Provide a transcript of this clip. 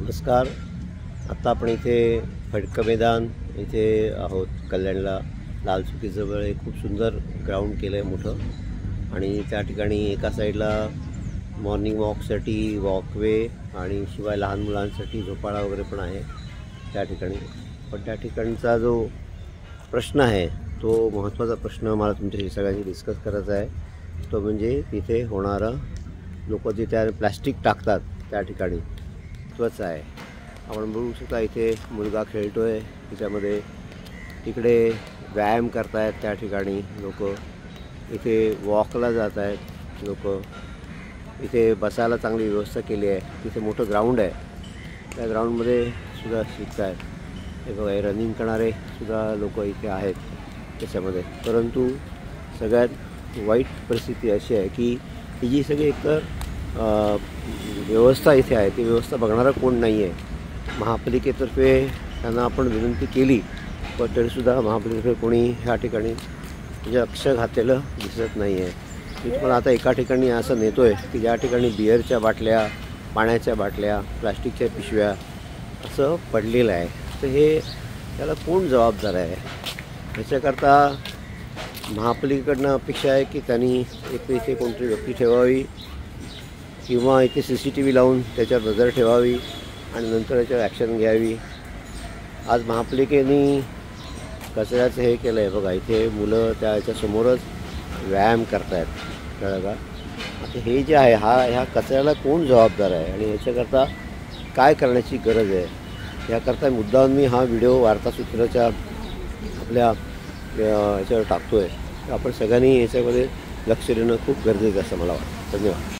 नमस्कार. आत्ता आपण इथे फडकं मैदान इथे आहोत. कल्याणला लाल चौकीजवळ एक खूप सुंदर ग्राउंड केलं आहे मोठं, आणि त्या ठिकाणी एका साईडला मॉर्निंग वॉकसाठी वॉकवे आणि शिवाय लहान मुलांसाठी झोपाळा वगैरे पण आहे त्या ठिकाणी. पण त्या ठिकाणचा जो प्रश्न आहे तो महत्त्वाचा प्रश्न मला तुमच्याशी सगळ्यांशी डिस्कस करायचा आहे. तो म्हणजे तिथे होणारं लोक जे त्या प्लॅस्टिक टाकतात त्या ठिकाणी त्वचा आहे. आपण बघू शकता इथे मुलगा खेळतो आहे, त्याच्यामध्ये तिकडे व्यायाम करत आहेत त्या ठिकाणी लोक, इथे वॉकला जात आहेत लोक, इथे बसायला चांगली व्यवस्था केली आहे. तिथे मोठं ग्राउंड आहे, त्या ग्राउंडमध्ये सुद्धा शिकत आहेत. हे बघा, रनिंग करणारे सुद्धा लोक इथे आहेत त्याच्यामध्ये. परंतु सगळ्यात वाईट परिस्थिती अशी आहे की ही जी सगळी एकतर व्यवस्था इथे आहे ती व्यवस्था बघणारा कोण नाही आहे. महापालिकेतर्फे त्यांना आपण विनंती केली, पण तरीसुद्धा महापालिकेतर्फे कोणी ह्या ठिकाणी म्हणजे लक्ष घातलेलं दिसत नाही आहे. मी तुम्हाला आता एका ठिकाणी असं नेतो आहे की ज्या ठिकाणी बिअरच्या बाटल्या, पाण्याच्या बाटल्या, प्लास्टिकच्या पिशव्या असं पडलेलं आहे. तर हे त्याला कोण जबाबदार आहे? ह्याच्याकरता महापालिकेकडनं अपेक्षा आहे की त्यांनी एक इथे कोणतरी व्यक्ती ठेवावी किंवा इथे CCTV लावून त्याच्यावर नजर ठेवावी आणि नंतर याच्यावर ॲक्शन घ्यावी. आज महापालिकेने कचऱ्याचं हे केलं आहे बघा, इथे मुलं त्याच्यासमोरच व्यायाम करत आहेत कळलं का. आता हे जे आहे ह्या कचऱ्याला कोण जबाबदार आहे आणि ह्याच्याकरता काय करण्याची गरज आहे, याकरता मुद्दाम मी हा व्हिडिओ वार्तासूत्राच्या आपल्या याच्यावर टाकतो आहे. आपण सगळ्यांनी याच्यामध्ये लक्ष देणं खूप गरजेचं असं मला वाटतं. धन्यवाद.